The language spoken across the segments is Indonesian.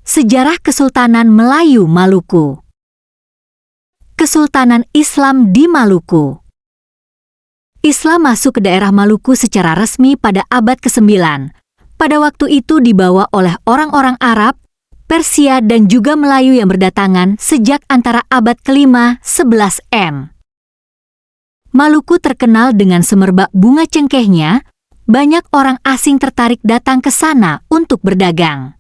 Sejarah Kesultanan Melayu Maluku. Kesultanan Islam di Maluku. Islam masuk ke daerah Maluku secara resmi pada abad ke-9. Pada waktu itu dibawa oleh orang-orang Arab, Persia dan juga Melayu yang berdatangan sejak antara abad ke-5 11 M. Maluku terkenal dengan semerbak bunga cengkehnya. Banyak orang asing tertarik datang ke sana untuk berdagang.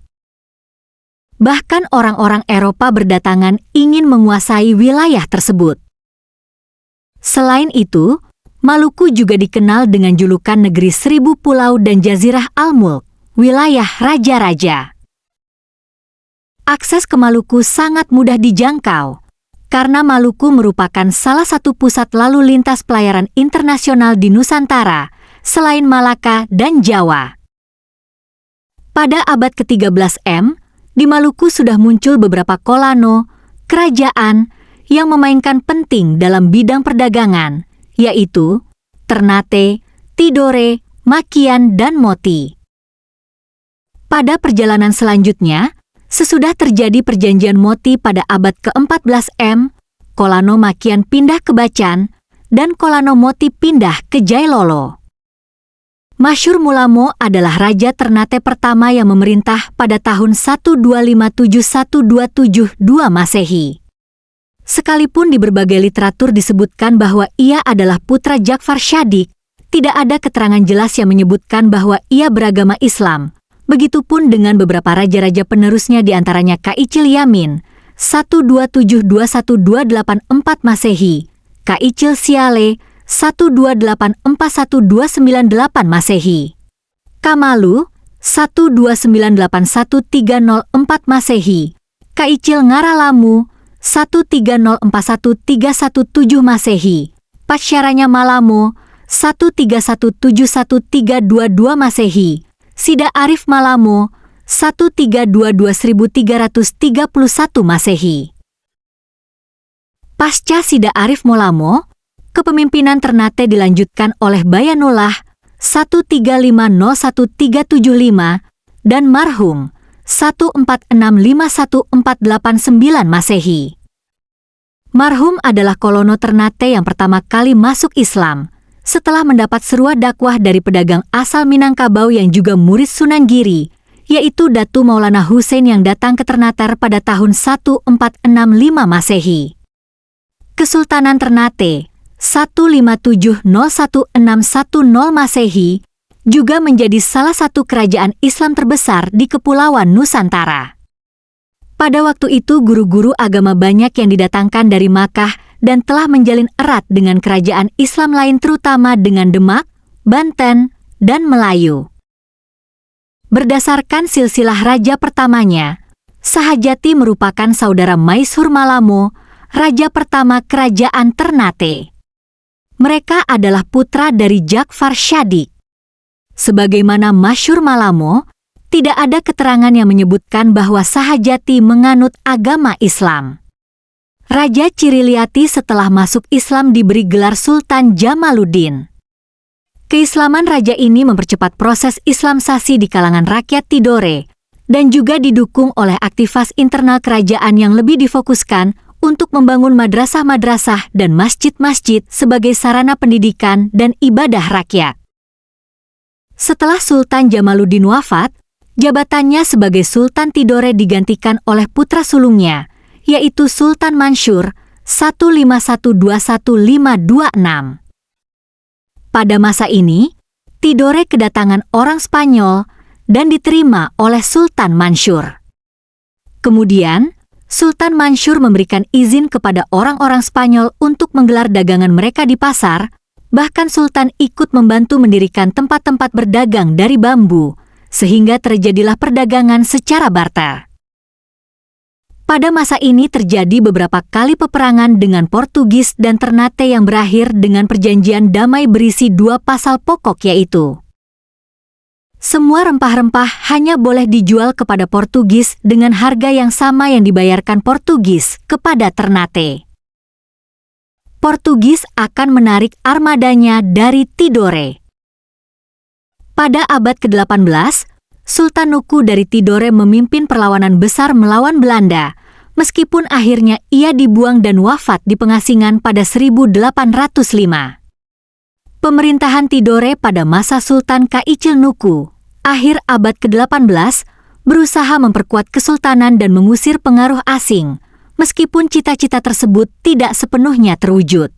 Bahkan orang-orang Eropa berdatangan ingin menguasai wilayah tersebut. Selain itu, Maluku juga dikenal dengan julukan negeri 1000 pulau dan Jazirah Al-Mulk, wilayah raja-raja. Akses ke Maluku sangat mudah dijangkau, karena Maluku merupakan salah satu pusat lalu lintas pelayaran internasional di Nusantara, selain Malaka dan Jawa. Pada abad ke-13 M, di Maluku sudah muncul beberapa kolano, kerajaan, yang memainkan penting dalam bidang perdagangan, yaitu Ternate, Tidore, Makian, dan Moti. Pada perjalanan selanjutnya, sesudah terjadi perjanjian Moti pada abad ke-14 M, kolano Makian pindah ke Bacan, dan kolano Moti pindah ke Jailolo. Masyur Mulamo adalah Raja Ternate pertama yang memerintah pada tahun 1257-1272 Masehi. Sekalipun di berbagai literatur disebutkan bahwa ia adalah putra Ja'far Shadiq, tidak ada keterangan jelas yang menyebutkan bahwa ia beragama Islam. Begitupun dengan beberapa raja-raja penerusnya di antaranya Ka'icil Yamin, 12721284 Masehi, Ka'icil Siale, 12841298 Masehi, Kamalu, 12981304 Masehi, Ka'icil Ngaralamu, 13041317 Masehi, Pasyaranya Malamo, 13171322 Masehi, Sida Arif Malamo, 13221331 Masehi. Pasca Sida Arif Molamo, kepemimpinan Ternate dilanjutkan oleh Bayanullah 13501375 dan marhum 14651489 Masehi. Marhum adalah kolono Ternate yang pertama kali masuk Islam setelah mendapat seruan dakwah dari pedagang asal Minangkabau yang juga murid Sunan Giri, yaitu Datu Maulana Hussein yang datang ke Ternate pada tahun 1465 Masehi. Kesultanan Ternate 15701610 Masehi juga menjadi salah satu kerajaan Islam terbesar di Kepulauan Nusantara. Pada waktu itu guru-guru agama banyak yang didatangkan dari Makkah dan telah menjalin erat dengan kerajaan Islam lain terutama dengan Demak, Banten, dan Melayu. Berdasarkan silsilah raja pertamanya, Sahajati merupakan saudara Maishur Malamo, raja pertama kerajaan Ternate. Mereka adalah putra dari Ja'far Shadiq. Sebagaimana masyhur Malamo, tidak ada keterangan yang menyebutkan bahwa Sahajati menganut agama Islam. Raja Ciriliati setelah masuk Islam diberi gelar Sultan Jamaluddin. Keislaman raja ini mempercepat proses Islamsasi di kalangan rakyat Tidore dan juga didukung oleh aktivitas internal kerajaan yang lebih difokuskan untuk membangun madrasah-madrasah dan masjid-masjid sebagai sarana pendidikan dan ibadah rakyat. Setelah Sultan Jamaluddin wafat, jabatannya sebagai Sultan Tidore digantikan oleh putra sulungnya, yaitu Sultan Mansur 15121526. Pada masa ini, Tidore kedatangan orang Spanyol dan diterima oleh Sultan Mansur. Kemudian, Sultan Mansur memberikan izin kepada orang-orang Spanyol untuk menggelar dagangan mereka di pasar, bahkan Sultan ikut membantu mendirikan tempat-tempat berdagang dari bambu, sehingga terjadilah perdagangan secara barter. Pada masa ini terjadi beberapa kali peperangan dengan Portugis dan Ternate yang berakhir dengan perjanjian damai berisi 2 pasal pokok yaitu semua rempah-rempah hanya boleh dijual kepada Portugis dengan harga yang sama yang dibayarkan Portugis kepada Ternate. Portugis akan menarik armadanya dari Tidore. Pada abad ke-18, Sultan Nuku dari Tidore memimpin perlawanan besar melawan Belanda, meskipun akhirnya ia dibuang dan wafat di pengasingan pada 1805. Pemerintahan Tidore pada masa Sultan Kaichil Nuku, akhir abad ke-18, berusaha memperkuat kesultanan dan mengusir pengaruh asing, meskipun cita-cita tersebut tidak sepenuhnya terwujud.